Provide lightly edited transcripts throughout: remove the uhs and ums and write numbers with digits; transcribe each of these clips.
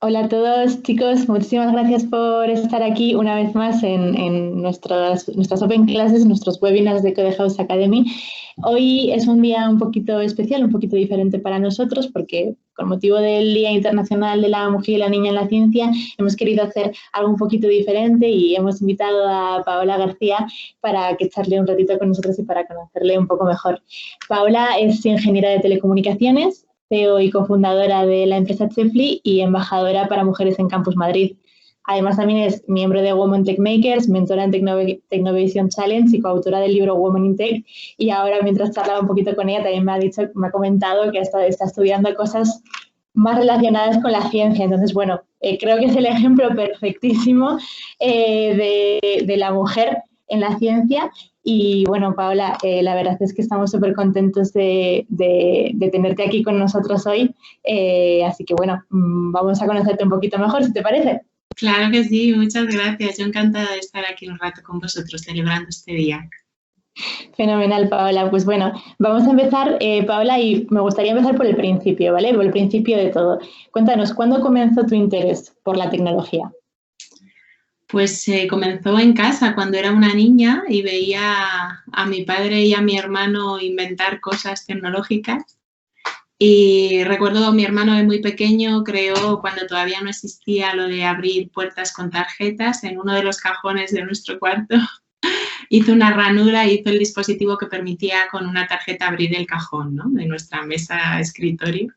Hola a todos, chicos. Muchísimas gracias por estar aquí una vez más en nuestras Open Classes, nuestros webinars de Code House Academy. Hoy es un día un poquito especial, un poquito diferente para nosotros, porque con motivo del Día Internacional de la Mujer y la Niña en la Ciencia hemos querido hacer algo un poquito diferente y hemos invitado a Paola García para que charle un ratito con nosotros y para conocerle un poco mejor. Paola es ingeniera de telecomunicaciones, CEO y cofundadora de la empresa Chefly y embajadora para mujeres en Campus Madrid. Además, también es miembro de Women Tech Makers, mentora en Technovation Challenge y coautora del libro Women in Tech. Y ahora, mientras charlaba un poquito con ella, también me ha comentado que está estudiando cosas más relacionadas con la ciencia. Entonces, bueno, creo que es el ejemplo perfectísimo de la mujer en la ciencia. Y bueno, Paola, la verdad es que estamos súper contentos de tenerte aquí con nosotros hoy. Así que bueno, vamos a conocerte un poquito mejor, si te parece. Claro que sí, muchas gracias. Yo encantada de estar aquí un rato con vosotros celebrando este día. Fenomenal, Paola. Pues bueno, vamos a empezar, Paola, y me gustaría empezar por el principio, ¿vale? Por el principio de todo. Cuéntanos, ¿cuándo comenzó tu interés por la tecnología? Pues comenzó en casa cuando era una niña y veía a mi padre y a mi hermano inventar cosas tecnológicas. Y recuerdo a mi hermano de muy pequeño creó, cuando todavía no existía lo de abrir puertas con tarjetas, en uno de los cajones de nuestro cuarto, hizo una ranura y hizo el dispositivo que permitía con una tarjeta abrir el cajón, ¿no?, de nuestra mesa escritorio.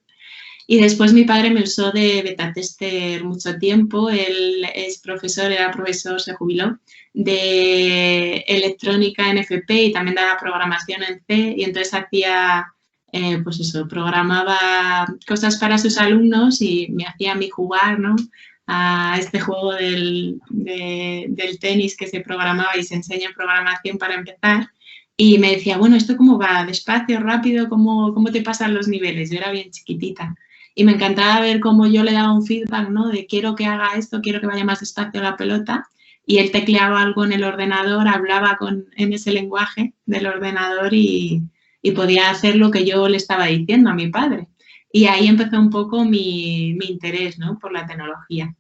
Y después mi padre me usó de beta tester mucho tiempo. Él es profesor, era profesor, se jubiló, de electrónica en FP y también daba programación en C, y entonces hacía, pues eso, programaba cosas para sus alumnos y me hacía a mí jugar, ¿no?, a este juego del tenis que se programaba y se enseña en programación para empezar. Y me decía, bueno, ¿esto cómo va? ¿Despacio, rápido? ¿Cómo te pasan los niveles? Yo era bien chiquitita. Y me encantaba ver cómo yo le daba un feedback, ¿no?, de quiero que haga esto, quiero que vaya más despacio la pelota, y él tecleaba algo en el ordenador, hablaba en ese lenguaje del ordenador y podía hacer lo que yo le estaba diciendo a mi padre. Y ahí empezó un poco mi interés, ¿no?, por la tecnología.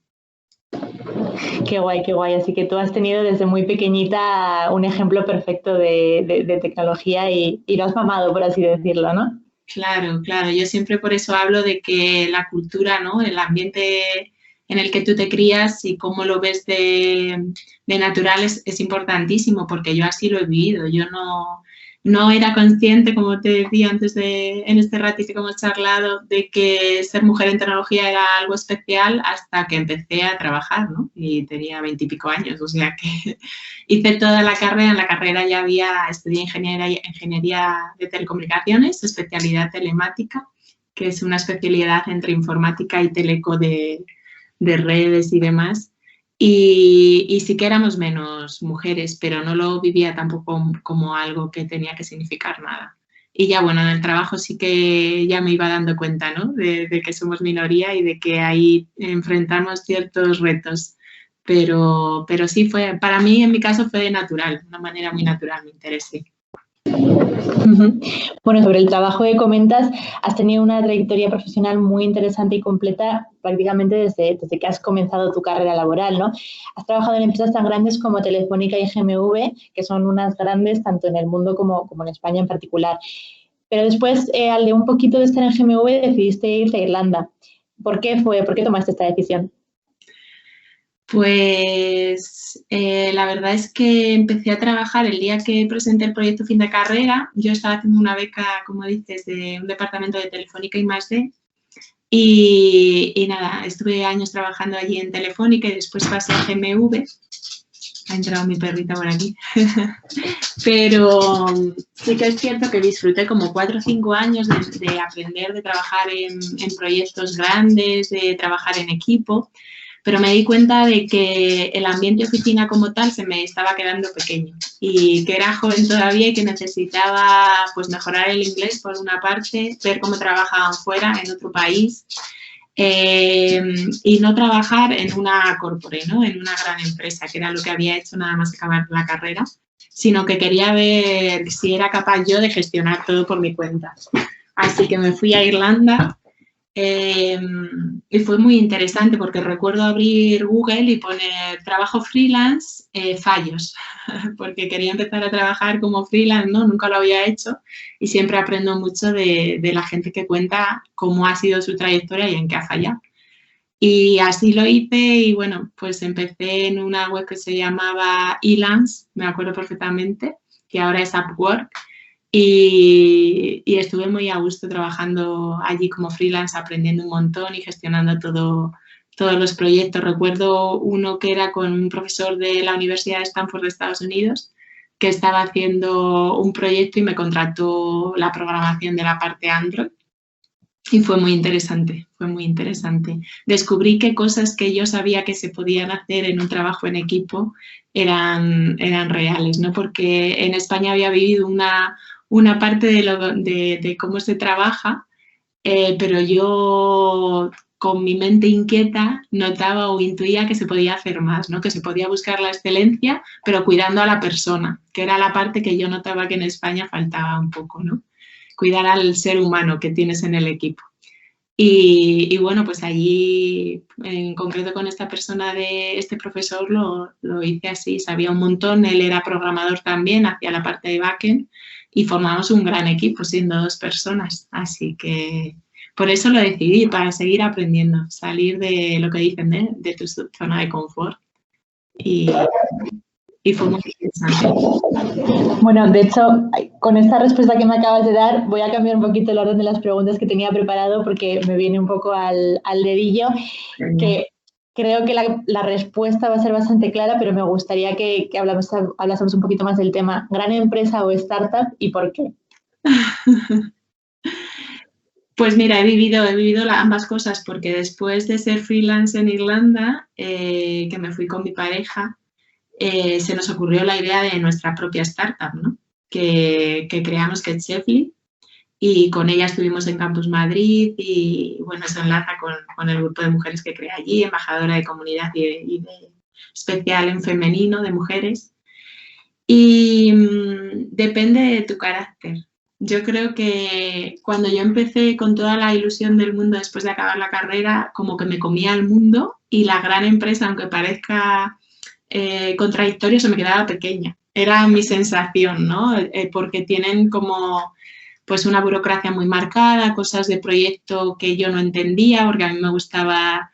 Qué guay, qué guay. Así que tú has tenido desde muy pequeñita un ejemplo perfecto de tecnología y lo has mamado, por así decirlo, ¿no? Claro, claro. Yo siempre por eso hablo de que la cultura, ¿no?, el ambiente en el que tú te crías y cómo lo ves de natural es importantísimo, porque yo así lo he vivido. Yo no era consciente, como te decía antes en este ratito que hemos charlado, de que ser mujer en tecnología era algo especial hasta que empecé a trabajar, ¿no? Y tenía 20 y pico años, o sea que hice toda la carrera. En la carrera ya estudié ingeniería de telecomunicaciones, especialidad telemática, que es una especialidad entre informática y teleco de redes y demás. Y sí que éramos menos mujeres, pero no lo vivía tampoco como algo que tenía que significar nada. Y ya, bueno, en el trabajo sí que ya me iba dando cuenta, ¿no?, de que somos minoría y de que ahí enfrentamos ciertos retos. Pero sí, para mí, en mi caso, fue natural, de una manera muy natural mi interés, sí. Bueno, sobre el trabajo que comentas, has tenido una trayectoria profesional muy interesante y completa prácticamente desde que has comenzado tu carrera laboral, ¿no? Has trabajado en empresas tan grandes como Telefónica y GMV, que son unas grandes tanto en el mundo como en España en particular. Pero después, al de un poquito de estar en GMV, decidiste irte a Irlanda. ¿Por qué tomaste esta decisión? Pues la verdad es que empecé a trabajar el día que presenté el proyecto fin de carrera. Yo estaba haciendo una beca, como dices, de un departamento de Telefónica y +D. Y nada, estuve años trabajando allí en Telefónica y después pasé a GMV. Ha entrado mi perrita por aquí. Pero sí que es cierto que disfruté como 4 o 5 años de aprender, de trabajar en proyectos grandes, de trabajar en equipo. Pero me di cuenta de que el ambiente oficina como tal se me estaba quedando pequeño y que era joven todavía y que necesitaba, pues, mejorar el inglés por una parte, ver cómo trabajaban fuera, en otro país, y no trabajar en una corporate, ¿no?, en una gran empresa, que era lo que había hecho nada más acabar la carrera, sino que quería ver si era capaz yo de gestionar todo por mi cuenta. Así que me fui a Irlanda. Y fue muy interesante porque recuerdo abrir Google y poner trabajo freelance, fallos, porque quería empezar a trabajar como freelance, ¿no? Nunca lo había hecho y siempre aprendo mucho de la gente que cuenta cómo ha sido su trayectoria y en qué ha fallado. Y así lo hice y bueno, pues empecé en una web que se llamaba Elance, me acuerdo perfectamente, que ahora es Upwork. Y estuve muy a gusto trabajando allí como freelance, aprendiendo un montón y gestionando todos los proyectos. Recuerdo uno que era con un profesor de la Universidad de Stanford de Estados Unidos que estaba haciendo un proyecto y me contrató la programación de la parte Android. Y fue muy interesante, fue muy interesante. Descubrí que cosas que yo sabía que se podían hacer en un trabajo en equipo eran reales, ¿no? Porque en España había vivido una parte de cómo se trabaja, pero yo con mi mente inquieta notaba o intuía que se podía hacer más, ¿no? Que se podía buscar la excelencia, pero cuidando a la persona, que era la parte que yo notaba que en España faltaba un poco, ¿no? Cuidar al ser humano que tienes en el equipo. Y bueno, pues allí, en concreto con esta persona de este profesor, lo hice así, sabía un montón, él era programador también, hacía la parte de backend y formamos un gran equipo siendo 2 personas, así que por eso lo decidí, para seguir aprendiendo, salir de lo que dicen, de tu zona de confort y fue muy interesante. Bueno, de hecho, con esta respuesta que me acabas de dar, voy a cambiar un poquito el orden de las preguntas que tenía preparado porque me viene un poco al dedillo, que creo que la respuesta va a ser bastante clara, pero me gustaría que hablásemos un poquito más del tema gran empresa o startup y por qué. Pues mira, he vivido ambas cosas porque después de ser freelance en Irlanda, que me fui con mi pareja, se nos ocurrió la idea de nuestra propia startup, ¿no? que creamos, que es Chefly, y con ella estuvimos en Campus Madrid y bueno, se enlaza con el grupo de mujeres que crea allí, embajadora de comunidad y de especial en femenino de mujeres. Y depende de tu carácter. Yo creo que cuando yo empecé con toda la ilusión del mundo después de acabar la carrera, como que me comía el mundo y la gran empresa, aunque parezca contradictorio, se me quedaba pequeña. Era mi sensación, ¿no? Porque tienen como pues una burocracia muy marcada, cosas de proyecto que yo no entendía, porque a mí me gustaba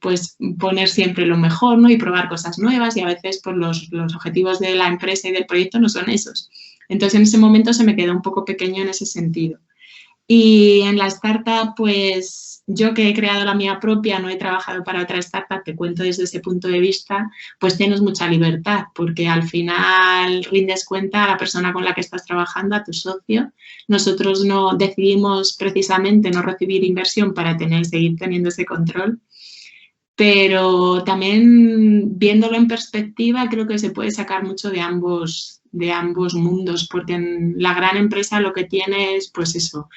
pues poner siempre lo mejor, ¿no? Y probar cosas nuevas y a veces pues, los objetivos de la empresa y del proyecto no son esos. Entonces en ese momento se me quedó un poco pequeño en ese sentido. Y en la startup, pues yo que he creado la mía propia, no he trabajado para otra startup, te cuento desde ese punto de vista, pues tienes mucha libertad, porque al final rindes cuenta a la persona con la que estás trabajando, a tu socio. Nosotros no decidimos precisamente no recibir inversión para seguir teniendo ese control, pero también viéndolo en perspectiva creo que se puede sacar mucho de ambos mundos, porque en la gran empresa lo que tiene es, pues eso,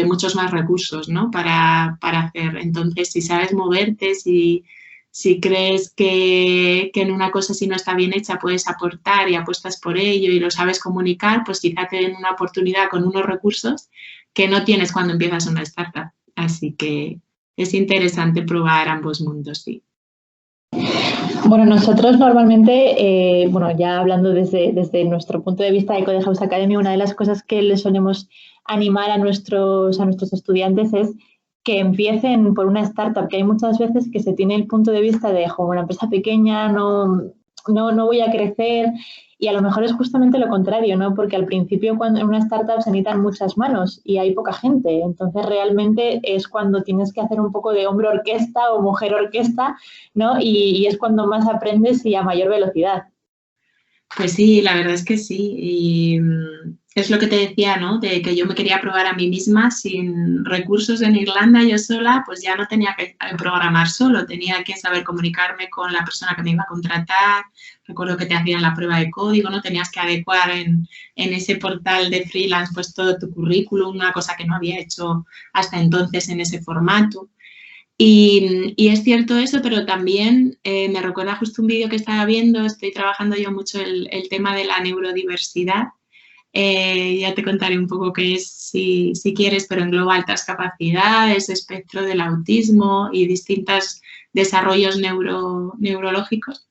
muchos más recursos, ¿no? para hacer. Entonces, si sabes moverte, si crees que en una cosa si no está bien hecha puedes aportar y apuestas por ello y lo sabes comunicar, pues quizá te den una oportunidad con unos recursos que no tienes cuando empiezas una startup. Así que es interesante probar ambos mundos, sí. Bueno, nosotros normalmente, bueno, ya hablando desde nuestro punto de vista de Code House Academy, una de las cosas que les solemos animar a nuestros estudiantes es que empiecen por una startup, que hay muchas veces que se tiene el punto de vista de, como una empresa pequeña, no voy a crecer, y a lo mejor es justamente lo contrario, ¿no? Porque al principio cuando en una startup se necesitan muchas manos y hay poca gente, entonces realmente es cuando tienes que hacer un poco de hombre orquesta o mujer orquesta, ¿no? Y es cuando más aprendes y a mayor velocidad. Pues sí, la verdad es que sí. Y es lo que te decía, ¿no? De que yo me quería probar a mí misma sin recursos en Irlanda, yo sola, pues ya no tenía que programar solo, tenía que saber comunicarme con la persona que me iba a contratar. Recuerdo que te hacían la prueba de código, ¿no? Tenías que adecuar en ese portal de freelance pues todo tu currículum, una cosa que no había hecho hasta entonces en ese formato. Y es cierto eso, pero también me recuerda justo un vídeo que estaba viendo, estoy trabajando yo mucho el tema de la neurodiversidad Ya te contaré un poco qué es si quieres, pero engloba altas capacidades, espectro del autismo y distintos desarrollos neurológicos.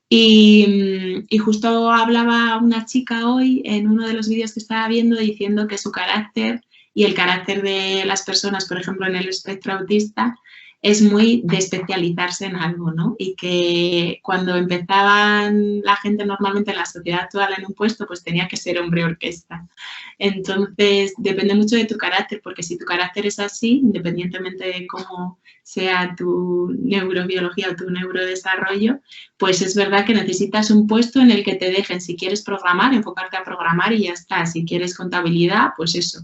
Y justo hablaba una chica hoy en uno de los vídeos que estaba viendo diciendo que su carácter y el carácter de las personas, por ejemplo, en el espectro autista, es muy de especializarse en algo, ¿no? Y que cuando empezaban la gente normalmente en la sociedad actual en un puesto, pues tenía que ser hombre orquesta. Entonces, depende mucho de tu carácter, porque si tu carácter es así, independientemente de cómo sea tu neurobiología o tu neurodesarrollo, pues es verdad que necesitas un puesto en el que te dejen, si quieres programar, enfocarte a programar y ya está. Si quieres contabilidad, pues eso.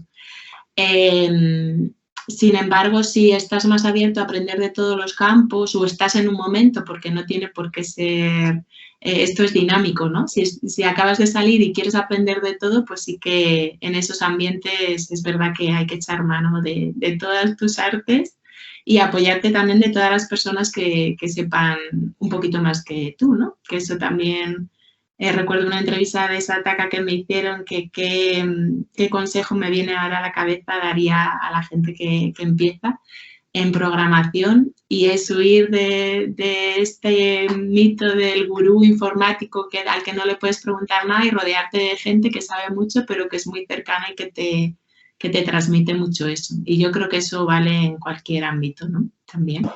Sin embargo, si estás más abierto a aprender de todos los campos o estás en un momento, porque no tiene por qué ser, esto es dinámico, ¿no? Si acabas de salir y quieres aprender de todo, pues sí que en esos ambientes es verdad que hay que echar mano de todas tus artes y apoyarte también de todas las personas que sepan un poquito más que tú, ¿no? Que eso también... recuerdo una entrevista de Sataka que me hicieron, qué consejo me viene ahora a la cabeza daría a la gente que empieza en programación, y es huir de este mito del gurú informático al que no le puedes preguntar nada y rodearte de gente que sabe mucho pero que es muy cercana y que te transmite mucho eso. Y yo creo que eso vale en cualquier ámbito, ¿no? También.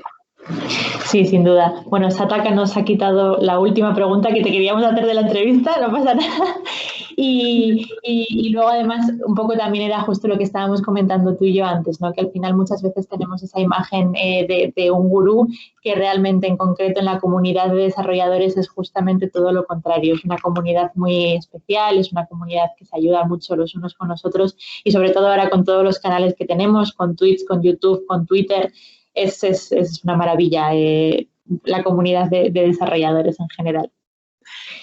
Sí, sin duda. Bueno, Sataka nos ha quitado la última pregunta que te queríamos hacer de la entrevista, no pasa nada. Y luego, además, un poco también era justo lo que estábamos comentando tú y yo antes, ¿no? Que al final muchas veces tenemos esa imagen de un gurú que realmente, en concreto, en la comunidad de desarrolladores es justamente todo lo contrario. Es una comunidad muy especial, es una comunidad que se ayuda mucho los unos con los otros y, sobre todo, ahora con todos los canales que tenemos, con Twitch, con YouTube, con Twitter. Es una maravilla la comunidad de desarrolladores en general.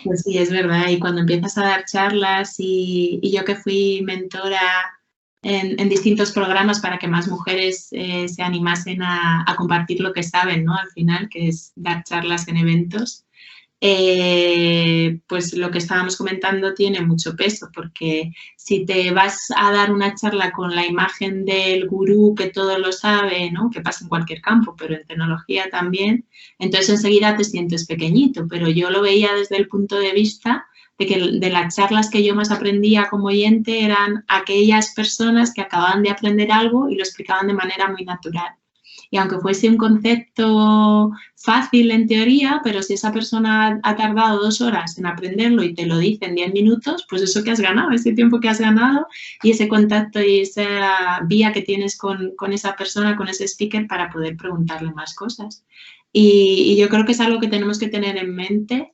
Pues sí, es verdad. Y cuando empiezas a dar charlas y yo que fui mentora en distintos programas para que más mujeres se animasen a compartir lo que saben, ¿no? Al final, que es dar charlas en eventos, pues lo que estábamos comentando tiene mucho peso, porque si te vas a dar una charla con la imagen del gurú que todo lo sabe, ¿no? Que pasa en cualquier campo, pero en tecnología también, entonces enseguida te sientes pequeñito. Pero yo lo veía desde el punto de vista de que de las charlas que yo más aprendía como oyente eran aquellas personas que acababan de aprender algo y lo explicaban de manera muy natural. Y aunque fuese un concepto fácil en teoría, pero si esa persona ha tardado 2 horas en aprenderlo y te lo dice en 10 minutos, pues eso que has ganado, ese tiempo que has ganado y ese contacto y esa vía que tienes con esa persona, con ese speaker, para poder preguntarle más cosas. Y yo creo que es algo que tenemos que tener en mente,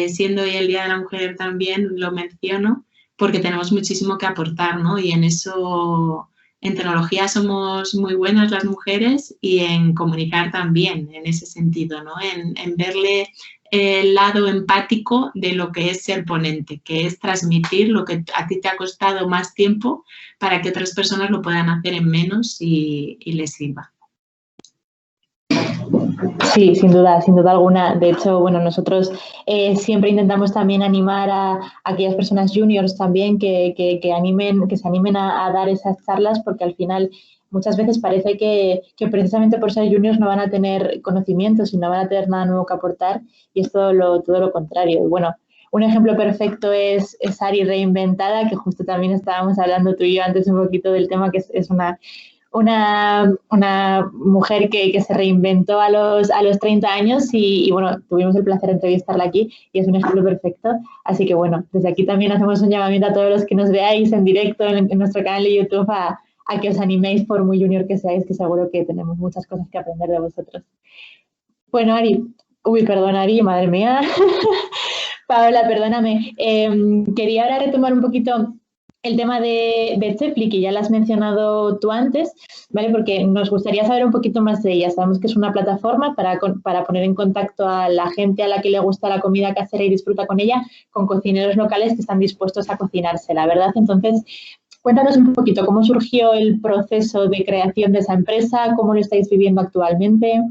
siendo hoy el Día de la Mujer también lo menciono, porque tenemos muchísimo que aportar, ¿no? Y en eso... En tecnología somos muy buenas las mujeres y en comunicar también, en ese sentido, ¿no? En verle el lado empático de lo que es ser ponente, que es transmitir lo que a ti te ha costado más tiempo para que otras personas lo puedan hacer en menos y les sirva. Sí, sin duda alguna. De hecho, bueno, nosotros siempre intentamos también animar a aquellas personas juniors también que se animen a dar esas charlas, porque al final muchas veces parece que precisamente por ser juniors no van a tener conocimientos y no van a tener nada nuevo que aportar, y es todo lo contrario. Y bueno, un ejemplo perfecto es Ari Reinventada, que justo también estábamos hablando tú y yo antes un poquito del tema, que es una mujer que se reinventó a los 30 años y bueno, tuvimos el placer de entrevistarla aquí y es un ejemplo perfecto. Así que bueno, desde aquí también hacemos un llamamiento a todos los que nos veáis en directo en nuestro canal de YouTube a que os animéis, por muy junior que seáis, que seguro que tenemos muchas cosas que aprender de vosotros. Bueno, Ari, madre mía. Paola, perdóname. Quería ahora retomar un poquito el tema de Chepli, que ya lo has mencionado tú antes, ¿vale? Porque nos gustaría saber un poquito más de ella. Sabemos que es una plataforma para poner en contacto a la gente a la que le gusta la comida casera y disfruta con ella, con cocineros locales que están dispuestos a cocinársela, ¿verdad? Entonces, cuéntanos un poquito cómo surgió el proceso de creación de esa empresa, cómo lo estáis viviendo actualmente.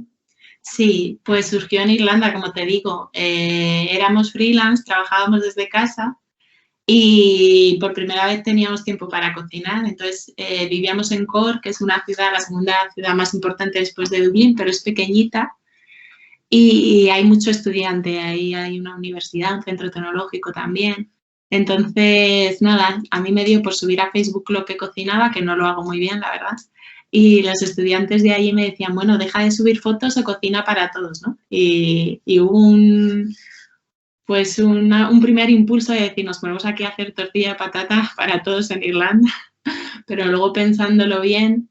Sí, pues surgió en Irlanda, como te digo. Éramos freelance, trabajábamos desde casa y por primera vez teníamos tiempo para cocinar. Entonces vivíamos en Cork, que es una ciudad, la segunda ciudad más importante después de Dublín, pero es pequeñita y hay mucho estudiante, ahí hay una universidad, un centro tecnológico también. Entonces, nada, a mí me dio por subir a Facebook lo que cocinaba, que no lo hago muy bien, la verdad. Y los estudiantes de allí me decían, bueno, deja de subir fotos o cocina para todos, ¿no? Y hubo un primer impulso de decir, nos ponemos aquí a hacer tortilla de patata para todos en Irlanda, pero luego pensándolo bien,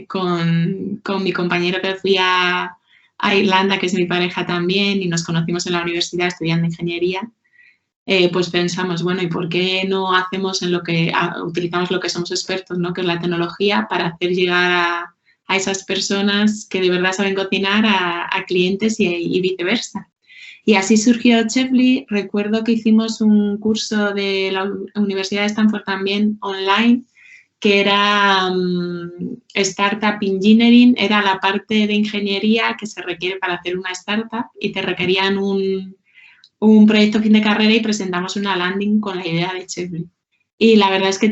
con mi compañero que fui a Irlanda, que es mi pareja también, y nos conocimos en la universidad estudiando ingeniería, pues pensamos, bueno, ¿y por qué no hacemos utilizamos lo que somos expertos, ¿no? Que es la tecnología, para hacer llegar a esas personas que de verdad saben cocinar a clientes y viceversa? Y así surgió Chefly. Recuerdo que hicimos un curso de la Universidad de Stanford también online, que era Startup Engineering, era la parte de ingeniería que se requiere para hacer una startup y te requerían un proyecto fin de carrera y presentamos una landing con la idea de Chefly. Y la verdad es que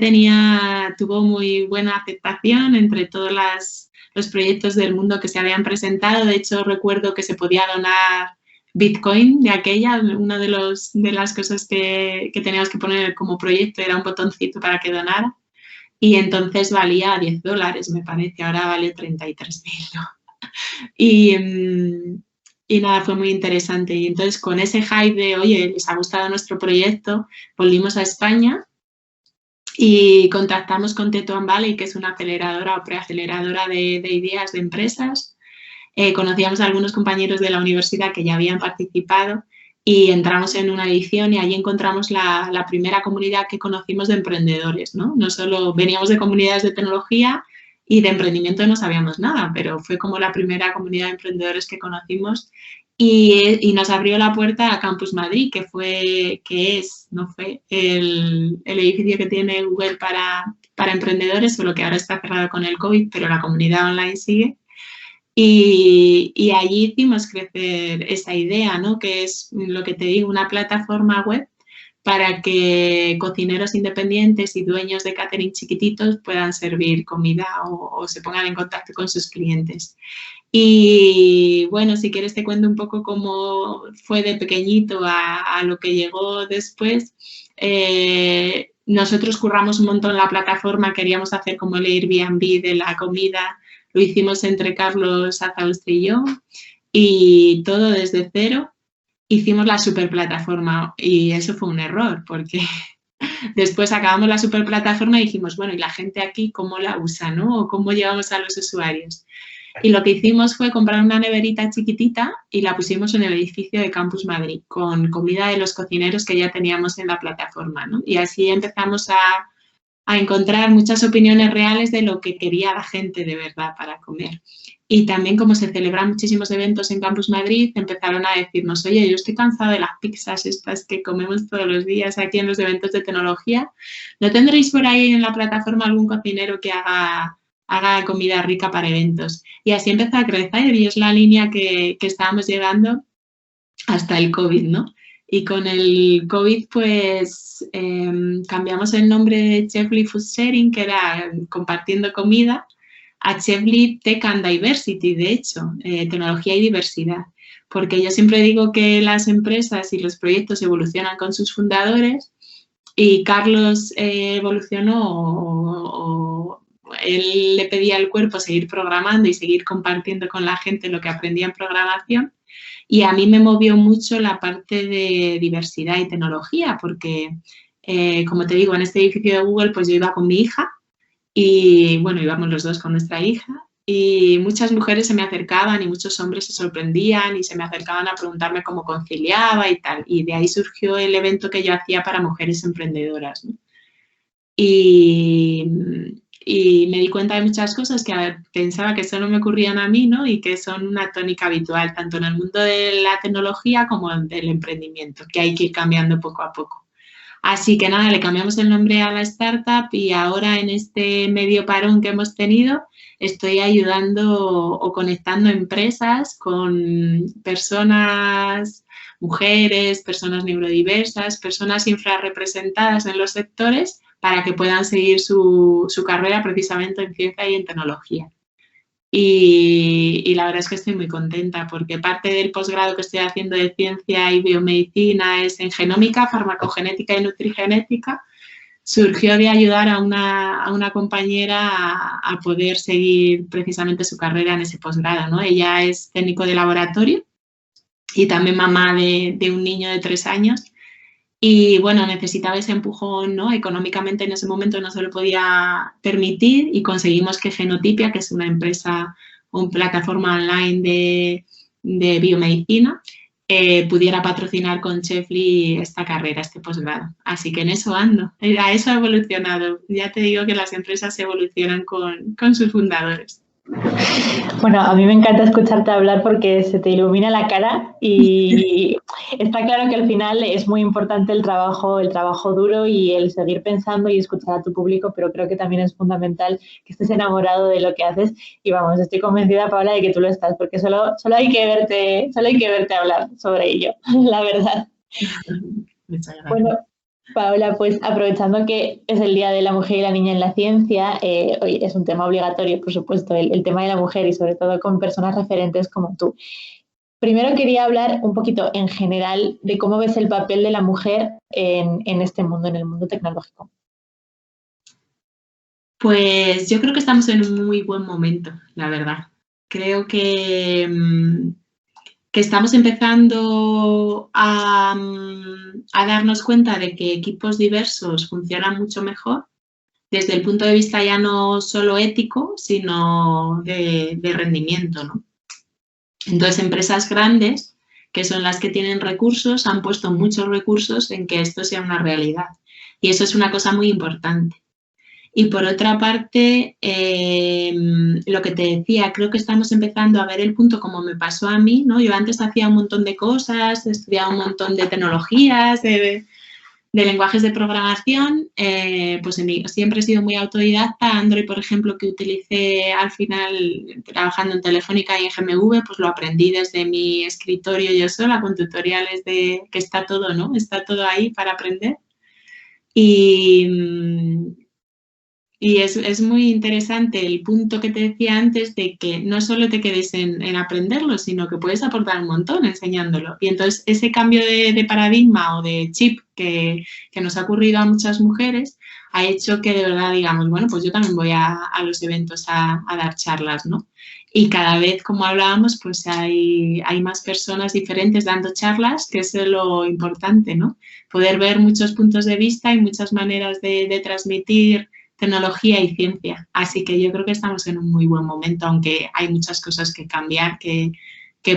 tuvo muy buena aceptación entre todos los proyectos del mundo que se habían presentado. De hecho, recuerdo que se podía donar Bitcoin de aquella, una de las cosas que teníamos que poner como proyecto era un botoncito para que donara. Y entonces valía $10, me parece, ahora vale 33.000, ¿no? Y nada, fue muy interesante. Y entonces con ese hype de, oye, les ha gustado nuestro proyecto, volvimos a España y contactamos con Tetuan Valley, que es una aceleradora o preaceleradora de ideas de empresas. Conocíamos a algunos compañeros de la universidad que ya habían participado y entramos en una edición y allí encontramos la primera comunidad que conocimos de emprendedores, ¿no? No solo veníamos de comunidades de tecnología y de emprendimiento no sabíamos nada, pero fue como la primera comunidad de emprendedores que conocimos y nos abrió la puerta a Campus Madrid, que es el edificio que tiene Google para emprendedores, solo que ahora está cerrado con el COVID, pero la comunidad online sigue. Y allí hicimos crecer esa idea, ¿no? Que es lo que te digo, una plataforma web para que cocineros independientes y dueños de catering chiquititos puedan servir comida o se pongan en contacto con sus clientes. Y bueno, si quieres te cuento un poco cómo fue de pequeñito a lo que llegó después. Nosotros curramos un montón la plataforma, queríamos hacer como el Airbnb de la comida. Lo hicimos entre Carlos Azaustre y yo y todo desde cero. Hicimos la superplataforma y eso fue un error porque después acabamos la superplataforma y dijimos, bueno, ¿y la gente aquí cómo la usa, no? ¿O cómo llegamos a los usuarios? Y lo que hicimos fue comprar una neverita chiquitita y la pusimos en el edificio de Campus Madrid con comida de los cocineros que ya teníamos en la plataforma, ¿no? Y así empezamos a encontrar muchas opiniones reales de lo que quería la gente de verdad para comer. Y también como se celebran muchísimos eventos en Campus Madrid, empezaron a decirnos, oye, yo estoy cansada de las pizzas estas que comemos todos los días aquí en los eventos de tecnología. ¿No tendréis por ahí en la plataforma algún cocinero que haga comida rica para eventos? Y así empezó a crecer y es la línea que estábamos llegando hasta el COVID, ¿no? Y con el COVID, pues, cambiamos el nombre de Chefly Food Sharing, que era compartiendo comida, a Chefly Tech and Diversity, de hecho, tecnología y diversidad. Porque yo siempre digo que las empresas y los proyectos evolucionan con sus fundadores y Carlos evolucionó él le pedía al cuerpo seguir programando y seguir compartiendo con la gente lo que aprendía en programación. Y a mí me movió mucho la parte de diversidad y tecnología, porque, como te digo, en este edificio de Google, pues yo iba con mi hija y, bueno, íbamos los dos con nuestra hija y muchas mujeres se me acercaban y muchos hombres se sorprendían y se me acercaban a preguntarme cómo conciliaba y tal. Y de ahí surgió el evento que yo hacía para mujeres emprendedoras, ¿no? Y me di cuenta de muchas cosas que pensaba que solo me ocurrían a mí, ¿no? Y que son una tónica habitual, tanto en el mundo de la tecnología como del emprendimiento, que hay que ir cambiando poco a poco. Así que nada, le cambiamos el nombre a la startup y ahora en este medio parón que hemos tenido estoy ayudando o conectando empresas con personas, mujeres, personas neurodiversas, personas infrarrepresentadas en los sectores para que puedan seguir su carrera precisamente en ciencia y en tecnología. Y la verdad es que estoy muy contenta porque parte del posgrado que estoy haciendo de ciencia y biomedicina es en genómica, farmacogenética y nutrigenética. Surgió de ayudar a una compañera a poder seguir precisamente su carrera en ese posgrado, ¿no? Ella es técnico de laboratorio y también mamá de un niño de 3 años. Y bueno, necesitaba ese empujón, ¿no? Económicamente en ese momento no se lo podía permitir y conseguimos que Fenotipia, que es una empresa, una plataforma online de biomedicina, pudiera patrocinar con Chefly esta carrera, este posgrado. Así que en eso ando, a eso ha evolucionado. Ya te digo que las empresas evolucionan con sus fundadores. Bueno, a mí me encanta escucharte hablar porque se te ilumina la cara y está claro que al final es muy importante el trabajo duro y el seguir pensando y escuchar a tu público, pero creo que también es fundamental que estés enamorado de lo que haces y vamos, estoy convencida, Paula, de que tú lo estás, porque solo hay que verte hablar sobre ello, la verdad. Muchas gracias. Bueno, Paola, pues aprovechando que es el Día de la Mujer y la Niña en la Ciencia, hoy es un tema obligatorio, por supuesto, el tema de la mujer y sobre todo con personas referentes como tú. Primero quería hablar un poquito en general de cómo ves el papel de la mujer en este mundo, en el mundo tecnológico. Pues yo creo que estamos en un muy buen momento, la verdad. Creo que estamos empezando a darnos cuenta de que equipos diversos funcionan mucho mejor desde el punto de vista ya no solo ético, sino de rendimiento, ¿no? Entonces, empresas grandes, que son las que tienen recursos, han puesto muchos recursos en que esto sea una realidad. Y eso es una cosa muy importante. Y por otra parte, lo que te decía, creo que estamos empezando a ver el punto como me pasó a mí, ¿no? Yo antes hacía un montón de cosas, estudiaba un montón de tecnologías, de lenguajes de programación, pues siempre he sido muy autodidacta. Android, por ejemplo, que utilicé al final trabajando en Telefónica y en GMV, pues lo aprendí desde mi escritorio yo sola, con tutoriales que está todo, ¿no? Está todo ahí para aprender. Y es muy interesante el punto que te decía antes de que no solo te quedes en aprenderlo, sino que puedes aportar un montón enseñándolo. Y entonces ese cambio de paradigma o de chip que nos ha ocurrido a muchas mujeres ha hecho que de verdad digamos, bueno, pues yo también voy a los eventos a dar charlas, ¿no? Y cada vez, como hablábamos, pues hay más personas diferentes dando charlas, que es lo importante, ¿no? Poder ver muchos puntos de vista y muchas maneras de transmitir tecnología y ciencia. Así que yo creo que estamos en un muy buen momento, aunque hay muchas cosas que cambiar, que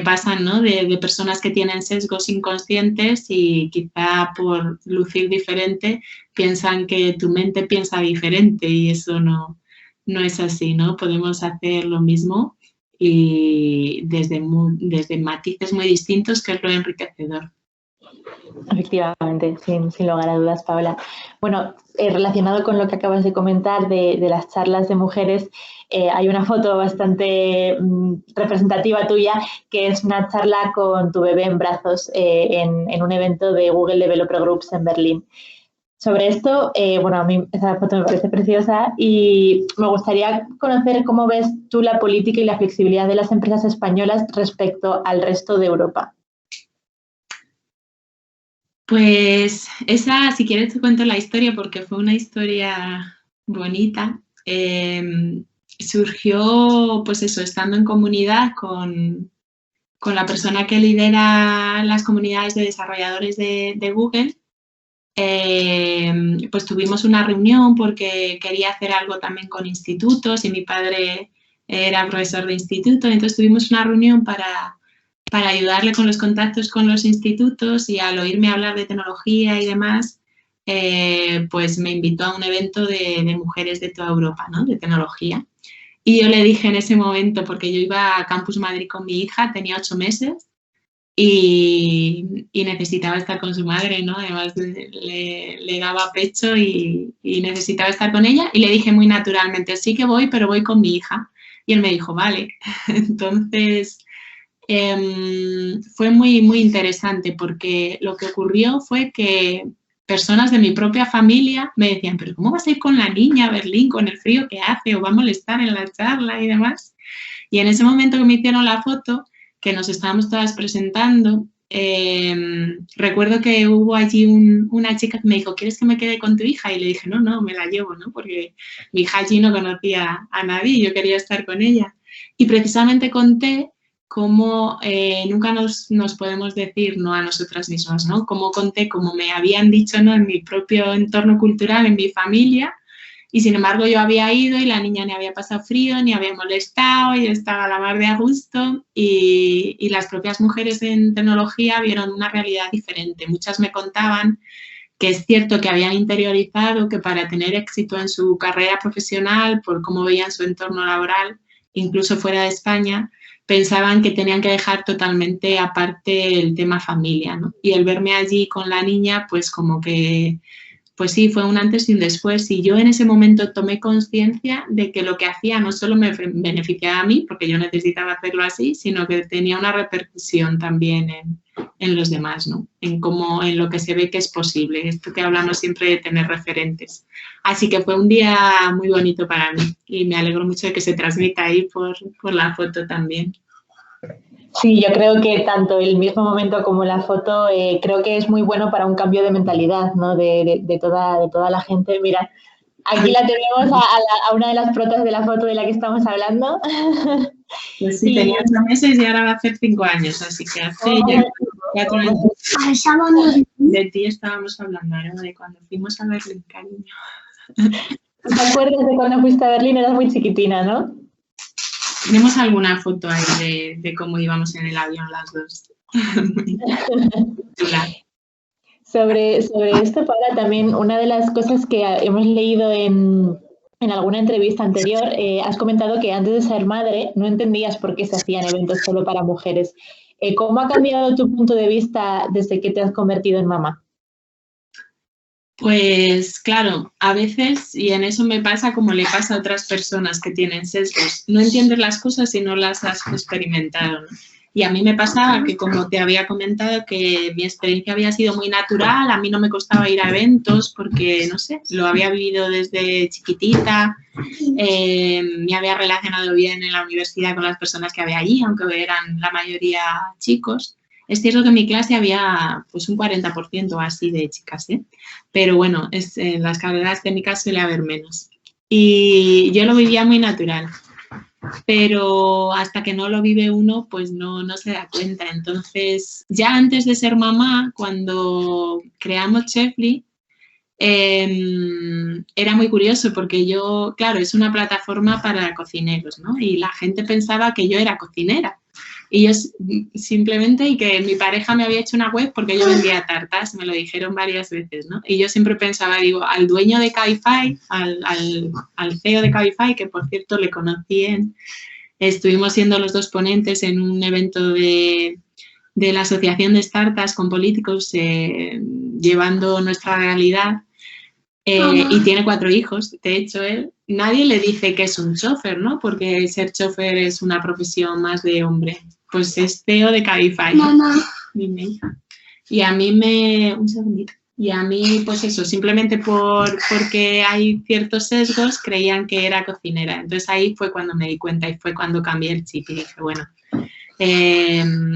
pasan, ¿no? De personas que tienen sesgos inconscientes y quizá por lucir diferente piensan que tu mente piensa diferente y eso no es así, ¿no? Podemos hacer lo mismo y desde matices muy distintos, que es lo enriquecedor. Efectivamente, sin lugar a dudas, Paola. Bueno, relacionado con lo que acabas de comentar de las charlas de mujeres, hay una foto bastante representativa tuya, que es una charla con tu bebé en brazos en un evento de Google Developer Groups en Berlín. Sobre esto, bueno, a mí esa foto me parece preciosa y me gustaría conocer cómo ves tú la política y la flexibilidad de las empresas españolas respecto al resto de Europa. Pues esa, si quieres te cuento la historia porque fue una historia bonita. Surgió, pues eso, estando en comunidad con la persona que lidera las comunidades de desarrolladores de Google. Pues tuvimos una reunión porque quería hacer algo también con institutos y mi padre era profesor de instituto, entonces tuvimos una reunión para ayudarle con los contactos con los institutos y al oírme hablar de tecnología y demás, pues me invitó a un evento de mujeres de toda Europa, ¿no? De tecnología. Y yo le dije en ese momento, porque yo iba a Campus Madrid con mi hija, tenía 8 meses, y necesitaba estar con su madre, ¿no? Además le daba pecho y necesitaba estar con ella y le dije muy naturalmente, sí que voy, pero voy con mi hija. Y él me dijo, vale. Entonces, fue muy, muy interesante porque lo que ocurrió fue que personas de mi propia familia me decían, pero ¿cómo vas a ir con la niña a Berlín con el frío que hace o va a molestar en la charla y demás? Y en ese momento que me hicieron la foto, que nos estábamos todas presentando, recuerdo que hubo allí una chica que me dijo, ¿quieres que me quede con tu hija? Y le dije, no, no, me la llevo, ¿no? Porque mi hija allí no conocía a nadie y yo quería estar con ella. Y precisamente conté cómo nunca nos podemos decir no a nosotras mismas, ¿no? Cómo conté, como me habían dicho no en mi propio entorno cultural, en mi familia, y sin embargo yo había ido y la niña ni había pasado frío, ni había molestado, y estaba a la mar de a gusto y las propias mujeres en tecnología vieron una realidad diferente. Muchas me contaban que es cierto que habían interiorizado que para tener éxito en su carrera profesional, por cómo veían su entorno laboral, incluso fuera de España, pensaban que tenían que dejar totalmente aparte el tema familia, ¿no? Y el verme allí con la niña, pues como que pues sí, fue un antes y un después. Y yo en ese momento tomé conciencia de que lo que hacía no solo me beneficiaba a mí, porque yo necesitaba hacerlo así, sino que tenía una repercusión también en los demás, ¿no? En lo que se ve que es posible. Esto que hablamos siempre de tener referentes. Así que fue un día muy bonito para mí y me alegro mucho de que se transmita ahí por la foto también. Sí, yo creo que tanto el mismo momento como la foto creo que es muy bueno para un cambio de mentalidad, ¿no? De toda la gente. Mira, aquí la tenemos a una de las protas de la foto de la que estamos hablando. Pues sí, tenía 8 meses y ahora va a hacer 5 años, así que hace ya 4 años. De ti estábamos hablando, ¿no? De cuando fuimos a Berlín, cariño. ¿Te acuerdas de cuando fuiste a Berlín? Eras muy chiquitina, ¿no? Tenemos alguna foto ahí de cómo íbamos en el avión las dos. Sobre esto, Paula, también una de las cosas que hemos leído en alguna entrevista anterior, has comentado que antes de ser madre no entendías por qué se hacían eventos solo para mujeres. ¿Cómo ha cambiado tu punto de vista desde que te has convertido en mamá? Pues claro, a veces, y en eso me pasa como le pasa a otras personas que tienen sesgos, no entiendes las cosas si no las has experimentado, ¿no? Y a mí me pasaba que, como te había comentado, que mi experiencia había sido muy natural, a mí no me costaba ir a eventos porque, no sé, lo había vivido desde chiquitita, me había relacionado bien en la universidad con las personas que había allí, aunque eran la mayoría chicos. Es cierto que en mi clase había pues un 40% así de chicas, ¿eh? Pero bueno, en las carreras técnicas suele haber menos. Y yo lo vivía muy natural, pero hasta que no lo vive uno, pues no se da cuenta. Entonces, ya antes de ser mamá, cuando creamos Chefly, era muy curioso porque yo, claro, es una plataforma para cocineros, ¿no? Y la gente pensaba que yo era cocinera. Y yo simplemente, y que mi pareja me había hecho una web porque yo vendía tartas, me lo dijeron varias veces, ¿no? Y yo siempre pensaba, digo, al dueño de Cabify, al CEO de Cabify, que por cierto le conocí estuvimos siendo los dos ponentes en un evento de la Asociación de Startups con políticos llevando nuestra realidad, y tiene 4 hijos, de hecho él, nadie le dice que es un chofer, ¿no? Porque ser chofer es una profesión más de hombre. Pues es CEO de Cabify. Mamá. Dime, hija. Y a mí un segundito. Y a mí, pues eso, simplemente porque hay ciertos sesgos, creían que era cocinera. Entonces ahí fue cuando me di cuenta y fue cuando cambié el chip y dije, bueno,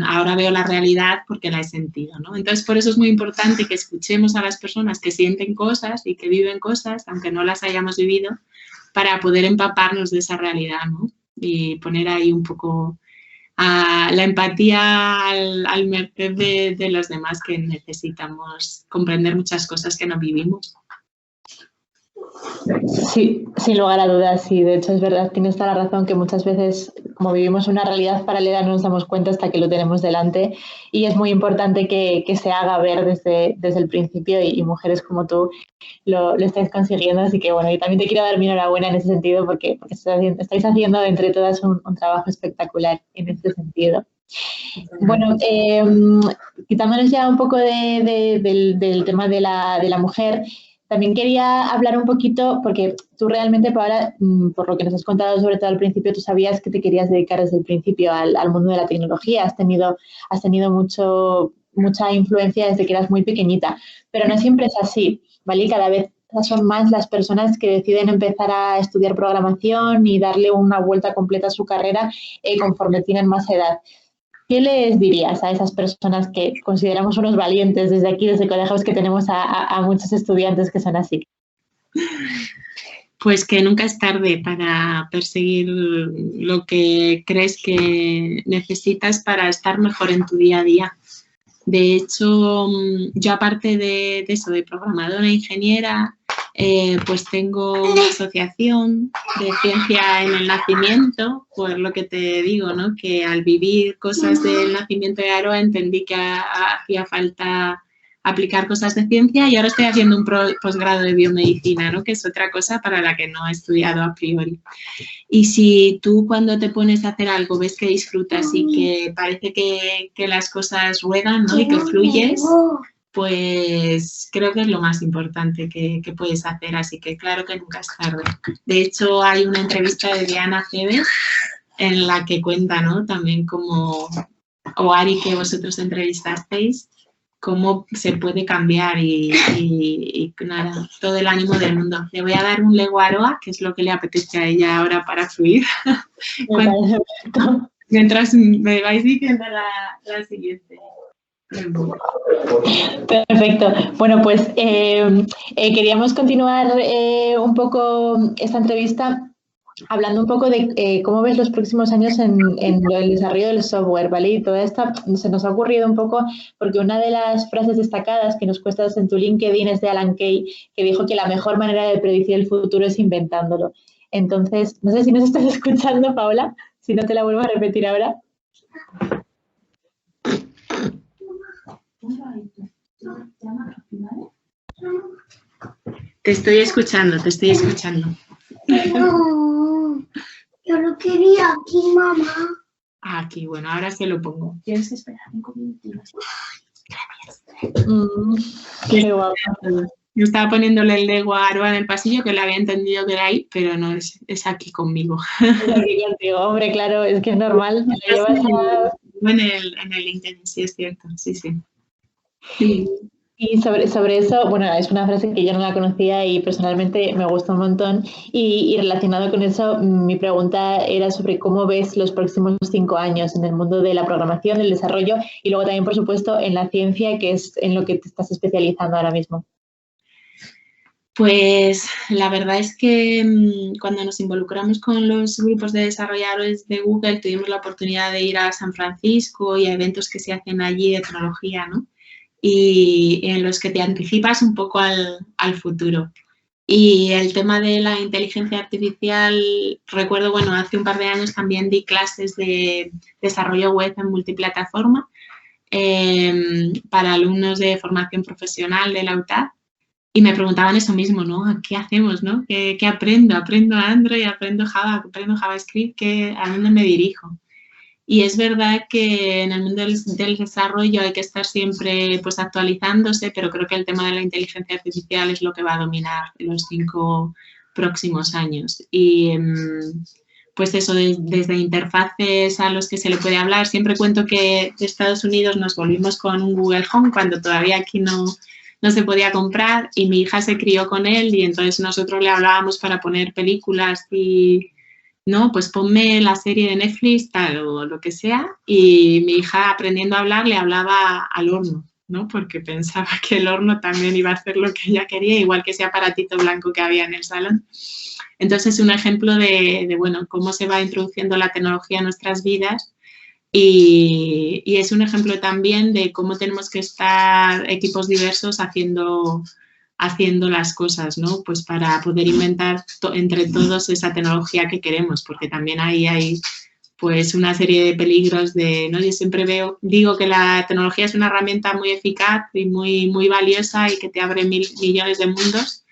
ahora veo la realidad porque la he sentido, ¿no? Entonces, por eso es muy importante que escuchemos a las personas que sienten cosas y que viven cosas, aunque no las hayamos vivido, para poder empaparnos de esa realidad, ¿no? Y poner ahí un poco la empatía al merced de los demás, que necesitamos comprender muchas cosas que no vivimos. Sí, sin lugar a dudas, sí. De hecho, es verdad, tienes toda la razón que muchas veces, como vivimos una realidad paralela, no nos damos cuenta hasta que lo tenemos delante, y es muy importante que se haga ver desde el principio, y mujeres como tú lo estáis consiguiendo. Así que bueno, yo también te quiero dar mi enhorabuena en ese sentido porque estáis haciendo entre todas un trabajo espectacular en este sentido. Bueno, quitándonos ya un poco del tema de la mujer, también quería hablar un poquito, porque tú realmente, Paola, por lo que nos has contado, sobre todo al principio, tú sabías que te querías dedicar desde el principio al mundo de la tecnología, has tenido mucha influencia desde que eras muy pequeñita, pero no siempre es así, ¿vale? Y cada vez son más las personas que deciden empezar a estudiar programación y darle una vuelta completa a su carrera conforme tienen más edad. ¿Qué les dirías a esas personas que consideramos unos valientes desde aquí, desde Codehouse, que tenemos a muchos estudiantes que son así? Pues que nunca es tarde para perseguir lo que crees que necesitas para estar mejor en tu día a día. De hecho, yo aparte de eso, de programadora e ingeniera, pues tengo una asociación de ciencia en el nacimiento, por lo que te digo, ¿no? Que al vivir cosas del nacimiento de Aroa entendí que hacía falta aplicar cosas de ciencia y ahora estoy haciendo un posgrado de biomedicina, ¿no? Que es otra cosa para la que no he estudiado a priori. Y si tú cuando te pones a hacer algo ves que disfrutas y que parece que las cosas ruedan, ¿no? Y que fluyes, pues creo que es lo más importante que puedes hacer, así que claro que nunca es tarde. De hecho, hay una entrevista de Diana Cebes en la que cuenta, ¿no? También como, o Ari, que vosotros entrevistasteis, cómo se puede cambiar y nada, todo el ánimo del mundo. Le voy a dar un Lego a Aroa, que es lo que le apetece a ella ahora para fluir. Mientras me vais diciendo la siguiente. Perfecto. Bueno, pues queríamos continuar un poco esta entrevista hablando un poco de cómo ves los próximos años en el desarrollo del software, ¿vale? Y toda esta se nos ha ocurrido un poco porque una de las frases destacadas que nos cuestas en tu LinkedIn es de Alan Kay, que dijo que la mejor manera de predecir el futuro es inventándolo. Entonces, no sé si nos estás escuchando, Paola, si no te la vuelvo a repetir ahora. Te estoy escuchando, te estoy escuchando. No, yo lo quería aquí, mamá. Aquí, bueno, ahora se lo pongo. ¿Quieres esperar 5 minutos? Gracias. Qué guapo. Yo estaba poniéndole el Lego a Aroa en el pasillo, que le había entendido que era ahí, pero no, es aquí conmigo. Es aquí contigo, hombre, claro, es que es normal. Me la llevas en el LinkedIn, sí, es cierto, sí, sí. Y sobre eso, bueno, es una frase que yo no la conocía y personalmente me gustó un montón. Y relacionado con eso, mi pregunta era sobre cómo ves los próximos 5 años en el mundo de la programación, el desarrollo y luego también, por supuesto, en la ciencia, que es en lo que te estás especializando ahora mismo. Pues la verdad es que cuando nos involucramos con los grupos de desarrolladores de Google tuvimos la oportunidad de ir a San Francisco y a eventos que se hacen allí de tecnología, ¿no? Y en los que te anticipas un poco al futuro. Y el tema de la inteligencia artificial, recuerdo, bueno, hace un par de años también di clases de desarrollo web en multiplataforma para alumnos de formación profesional de la UTAD. Y me preguntaban eso mismo, ¿no? ¿Qué hacemos, no? ¿Qué aprendo? ¿Aprendo Android? ¿Aprendo Java? ¿Aprendo JavaScript? ¿A dónde me dirijo? Y es verdad que en el mundo del desarrollo hay que estar siempre pues, actualizándose, pero creo que el tema de la inteligencia artificial es lo que va a dominar en los 5 próximos años. Y pues eso, desde interfaces a los que se le puede hablar. Siempre cuento que de Estados Unidos nos volvimos con un Google Home cuando todavía aquí no se podía comprar y mi hija se crió con él y entonces nosotros le hablábamos para poner películas y, no, pues ponme la serie de Netflix tal o lo que sea y mi hija aprendiendo a hablar le hablaba al horno, ¿no? Porque pensaba que el horno también iba a hacer lo que ella quería, igual que ese aparatito blanco que había en el salón. Entonces es un ejemplo de bueno, cómo se va introduciendo la tecnología en nuestras vidas. Y es un ejemplo también de cómo tenemos que estar equipos diversos haciendo las cosas, ¿no? Pues para poder inventar entre todos esa tecnología que queremos, porque también ahí hay pues una serie de peligros ¿no? Yo siempre digo que la tecnología es una herramienta muy eficaz y muy valiosa y que te abre millones de mundos,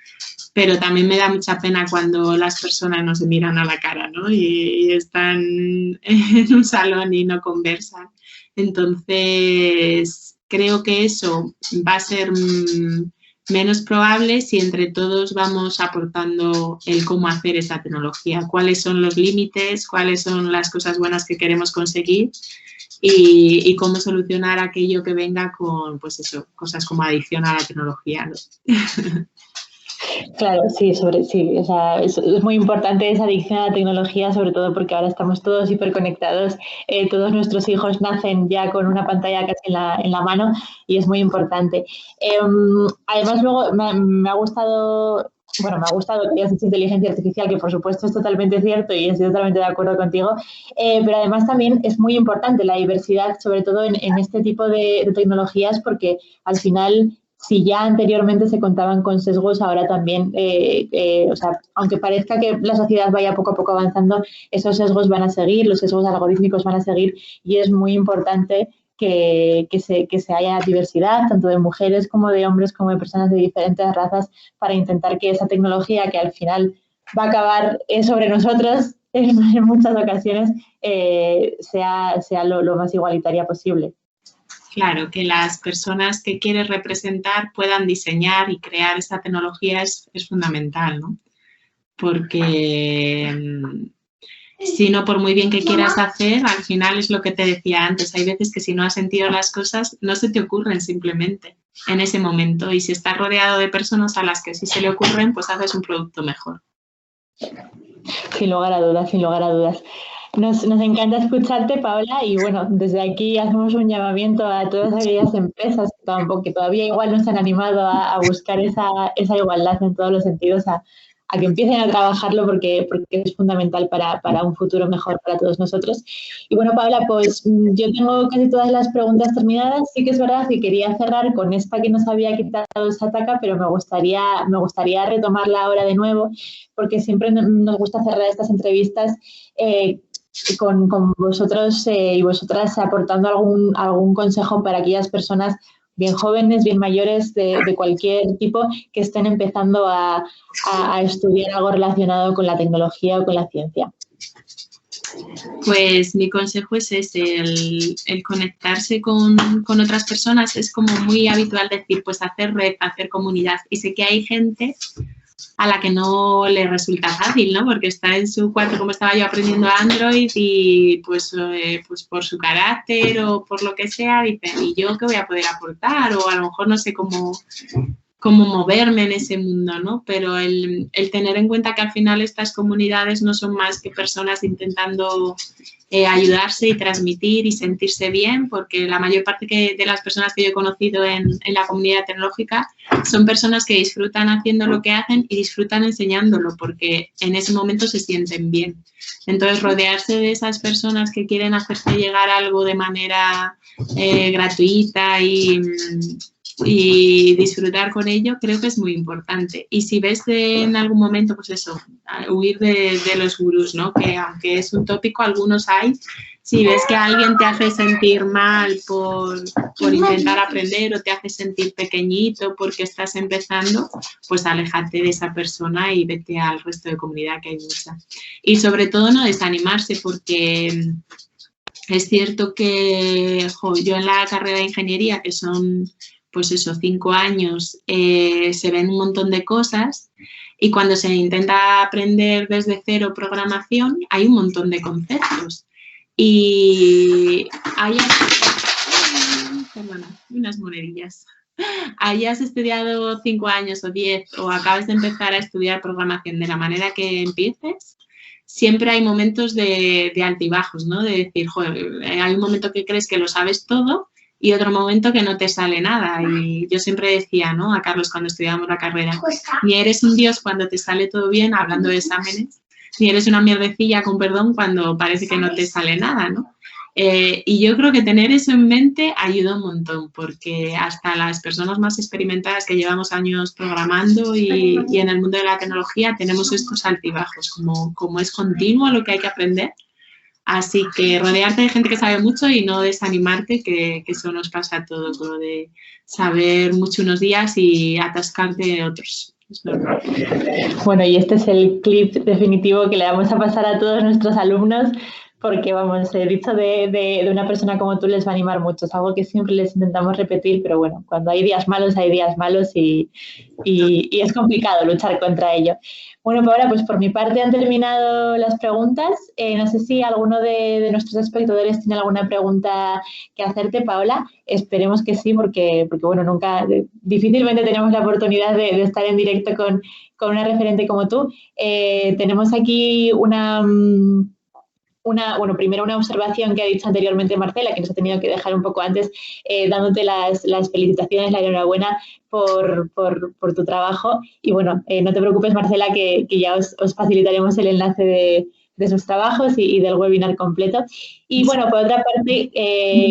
pero también me da mucha pena cuando las personas no se miran a la cara, ¿no? Y están en un salón y no conversan. Entonces, creo que eso va a ser menos probable si entre todos vamos aportando el cómo hacer esa tecnología, cuáles son los límites, cuáles son las cosas buenas que queremos conseguir y cómo solucionar aquello que venga con, pues eso, cosas como adicción a la tecnología, ¿no? Claro, sí, o sea, es muy importante esa adicción a la tecnología, sobre todo porque ahora estamos todos hiperconectados, todos nuestros hijos nacen ya con una pantalla casi en la mano y es muy importante. Además, luego me ha gustado que hayas dicho inteligencia artificial, que por supuesto es totalmente cierto y estoy totalmente de acuerdo contigo, pero además también es muy importante la diversidad, sobre todo en este tipo de tecnologías, porque al final, si ya anteriormente se contaban con sesgos, ahora también, o sea, aunque parezca que la sociedad vaya poco a poco avanzando, esos sesgos van a seguir, los sesgos algorítmicos van a seguir y es muy importante que se haya diversidad, tanto de mujeres como de hombres, como de personas de diferentes razas, para intentar que esa tecnología, que al final va a acabar sobre nosotros en muchas ocasiones, sea lo más igualitaria posible. Claro, que las personas que quieres representar puedan diseñar y crear esta tecnología es fundamental, ¿no? Porque si no, por muy bien que quieras hacer, al final es lo que te decía antes. Hay veces que si no has sentido las cosas, no se te ocurren simplemente en ese momento. Y si estás rodeado de personas a las que sí se le ocurren, pues haces un producto mejor. Sin lugar a dudas, sin lugar a dudas. Nos encanta escucharte, Paola, y bueno, desde aquí hacemos un llamamiento a todas aquellas empresas que todavía igual no se han animado a buscar esa igualdad en todos los sentidos, a que empiecen a trabajarlo porque es fundamental para un futuro mejor para todos nosotros. Y bueno, Paola, pues yo tengo casi todas las preguntas terminadas. Sí que es verdad que quería cerrar con esta que nos había quitado Sataka, pero me gustaría retomarla ahora de nuevo, porque siempre nos gusta cerrar estas entrevistas con vosotros y vosotras aportando algún consejo para aquellas personas bien jóvenes, bien mayores, de cualquier tipo, que estén empezando a estudiar algo relacionado con la tecnología o con la ciencia. Pues mi consejo es ese, el conectarse con otras personas. Es como muy habitual decir, pues hacer red, hacer comunidad. Y sé que hay gente a la que no le resulta fácil, ¿no? Porque está en su cuarto, como estaba yo aprendiendo Android, y pues por su carácter o por lo que sea, dicen, ¿y yo qué voy a poder aportar? O a lo mejor no sé cómo moverme en ese mundo, ¿no? Pero el tener en cuenta que al final estas comunidades no son más que personas intentando ayudarse y transmitir y sentirse bien, porque la mayor parte de las personas que yo he conocido en la comunidad tecnológica son personas que disfrutan haciendo lo que hacen y disfrutan enseñándolo, porque en ese momento se sienten bien. Entonces, rodearse de esas personas que quieren hacerte llegar algo de manera gratuita y disfrutar con ello, creo que es muy importante. Y si ves en algún momento, pues eso, huir de los gurús, ¿no? Que aunque es un tópico, algunos hay. Si ves que alguien te hace sentir mal por intentar aprender o te hace sentir pequeñito porque estás empezando, pues aléjate de esa persona y vete al resto de comunidad, que hay mucha. Y sobre todo no desanimarse, porque es cierto que yo en la carrera de ingeniería, que son pues eso, 5 años, se ven un montón de cosas, y cuando se intenta aprender desde cero programación hay un montón de conceptos. Y unas monedillas. Hayas estudiado 5 años o 10 o acabas de empezar a estudiar programación, de la manera que empieces, siempre hay momentos de altibajos, ¿no? De decir, joder, hay un momento que crees que lo sabes todo y otro momento que no te sale nada. Y yo siempre decía, ¿no?, a Carlos cuando estudiábamos la carrera, ni eres un dios cuando te sale todo bien, hablando de exámenes, ni eres una mierdecilla, con perdón, cuando parece que no te sale nada, ¿no? Y yo creo que tener eso en mente ayuda un montón, porque hasta las personas más experimentadas que llevamos años programando y en el mundo de la tecnología tenemos estos altibajos, como es continuo lo que hay que aprender. Así que rodearte de gente que sabe mucho y no desanimarte, que eso nos pasa a todos, lo de saber mucho unos días y atascarte otros. Es normal. Bueno, y este es el clip definitivo que le vamos a pasar a todos nuestros alumnos porque vamos, el dicho de una persona como tú les va a animar mucho. Es algo que siempre les intentamos repetir, pero bueno, cuando hay días malos y es complicado luchar contra ello. Bueno, Paola, pues por mi parte han terminado las preguntas. No sé si alguno de nuestros espectadores tiene alguna pregunta que hacerte, Paola. Esperemos que sí, porque bueno, difícilmente tenemos la oportunidad de estar en directo con una referente como tú. Tenemos aquí primero una observación que ha dicho anteriormente Marcela, que nos ha tenido que dejar un poco antes, dándote las felicitaciones, la enhorabuena por tu trabajo. Y bueno, no te preocupes, Marcela, que ya os facilitaremos el enlace de sus trabajos y del webinar completo. Y bueno, por otra parte,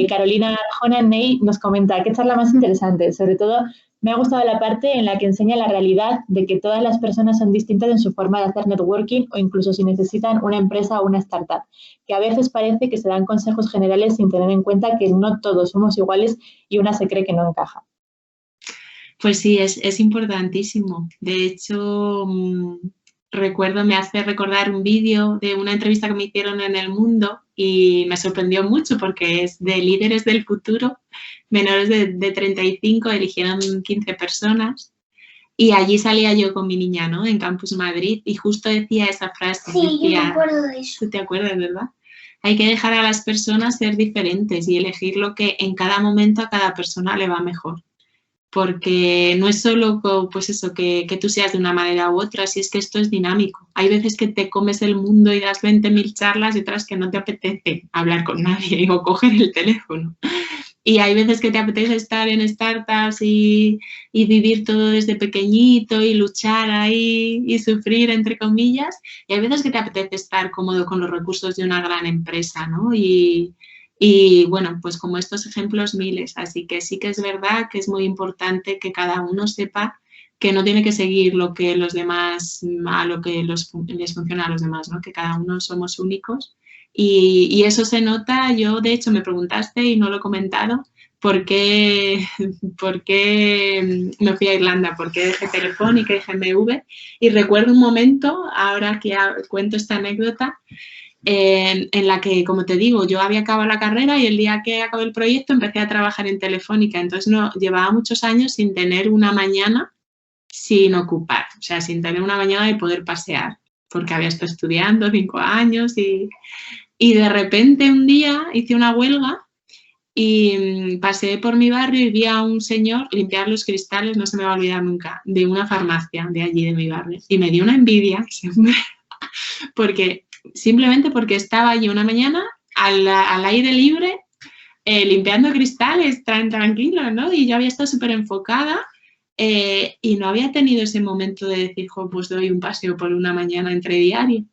Carolina Jonaney nos comenta, ¿qué charla más interesante? Sobre todo, me ha gustado la parte en la que enseña la realidad de que todas las personas son distintas en su forma de hacer networking o incluso si necesitan una empresa o una startup, que a veces parece que se dan consejos generales sin tener en cuenta que no todos somos iguales y una se cree que no encaja. Pues sí, es importantísimo. De hecho, me hace recordar un vídeo de una entrevista que me hicieron en El Mundo y me sorprendió mucho porque es de líderes del futuro, menores de 35, eligieron 15 personas y allí salía yo con mi niña, ¿no? En Campus Madrid y justo decía esa frase. Sí, decía, yo me acuerdo de eso. ¿Tú te acuerdas, verdad? Hay que dejar a las personas ser diferentes y elegir lo que en cada momento a cada persona le va mejor. Porque no es solo pues eso, que tú seas de una manera u otra, si es que esto es dinámico. Hay veces que te comes el mundo y das 20.000 charlas y otras que no te apetece hablar con nadie o coger el teléfono. Y hay veces que te apetece estar en startups y vivir todo desde pequeñito y luchar ahí y sufrir, entre comillas. Y hay veces que te apetece estar cómodo con los recursos de una gran empresa, ¿no? Y bueno, pues como estos ejemplos miles. Así que sí que es verdad que es muy importante que cada uno sepa que no tiene que seguir lo que los demás, a lo que les funciona a los demás, ¿no? Que cada uno somos únicos. Y eso se nota, yo de hecho me preguntaste y no lo he comentado, ¿por qué me fui a Irlanda? ¿Por qué dejé Telefónica y GMV? Y recuerdo un momento, ahora que cuento esta anécdota, en la que, como te digo, yo había acabado la carrera y el día que acabé el proyecto empecé a trabajar en Telefónica. Entonces llevaba muchos años sin tener una mañana sin ocupar, o sea, sin tener una mañana de poder pasear, porque había estado estudiando 5 años y de repente un día hice una huelga y pasé por mi barrio y vi a un señor limpiar los cristales, no se me va a olvidar nunca, de una farmacia de allí, de mi barrio. Y me dio una envidia, simplemente porque estaba allí una mañana al aire libre, limpiando cristales, tranquilo, ¿no? Y yo había estado súper enfocada y no había tenido ese momento de decir, pues doy un paseo por una mañana entre diario.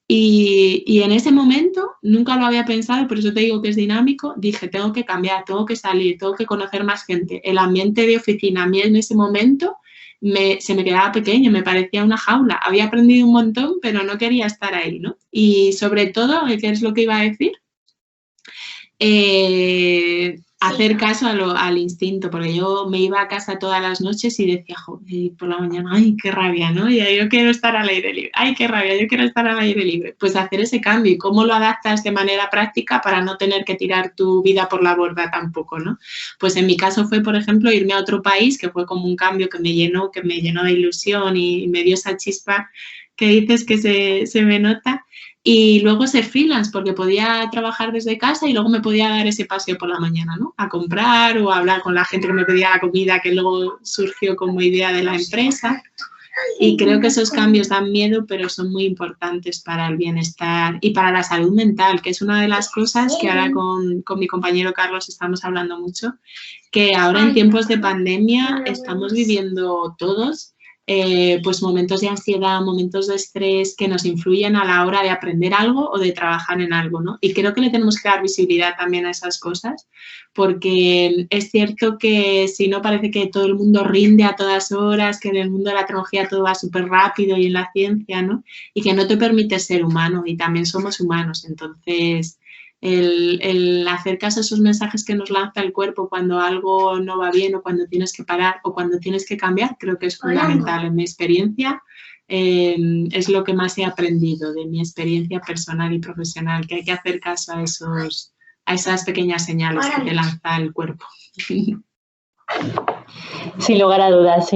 Y en ese momento, nunca lo había pensado, por eso te digo que es dinámico, dije, tengo que cambiar, tengo que salir, tengo que conocer más gente. El ambiente de oficina a mí en ese momento se me quedaba pequeño, me parecía una jaula. Había aprendido un montón, pero no quería estar ahí, ¿no? Y sobre todo, ¿qué es lo que iba a decir? Hacer caso al instinto, porque yo me iba a casa todas las noches y decía, joder, por la mañana, ay, qué rabia, ¿no? Y yo quiero estar al aire libre, ay, qué rabia, yo quiero estar al aire libre. Pues hacer ese cambio y cómo lo adaptas de manera práctica para no tener que tirar tu vida por la borda tampoco, ¿no? Pues en mi caso fue, por ejemplo, irme a otro país, que fue como un cambio que me llenó de ilusión y me dio esa chispa que dices que se me nota. Y luego ser freelance, porque podía trabajar desde casa y luego me podía dar ese paseo por la mañana, ¿no? A comprar o a hablar con la gente que me pedía la comida, que luego surgió como idea de la empresa. Y creo que esos cambios dan miedo, pero son muy importantes para el bienestar y para la salud mental, que es una de las cosas que ahora con mi compañero Carlos estamos hablando mucho, que ahora en tiempos de pandemia estamos viviendo todos pues momentos de ansiedad, momentos de estrés que nos influyen a la hora de aprender algo o de trabajar en algo, ¿no? Y creo que le tenemos que dar visibilidad también a esas cosas, porque es cierto que si no parece que todo el mundo rinde a todas horas, que en el mundo de la tecnología todo va súper rápido y en la ciencia, ¿no? Y que no te permite ser humano y también somos humanos, entonces el hacer caso a esos mensajes que nos lanza el cuerpo cuando algo no va bien o cuando tienes que parar o cuando tienes que cambiar, creo que es fundamental. En mi experiencia es lo que más he aprendido de mi experiencia personal y profesional, que hay que hacer caso a esas pequeñas señales que te lanza el cuerpo. Sin lugar a dudas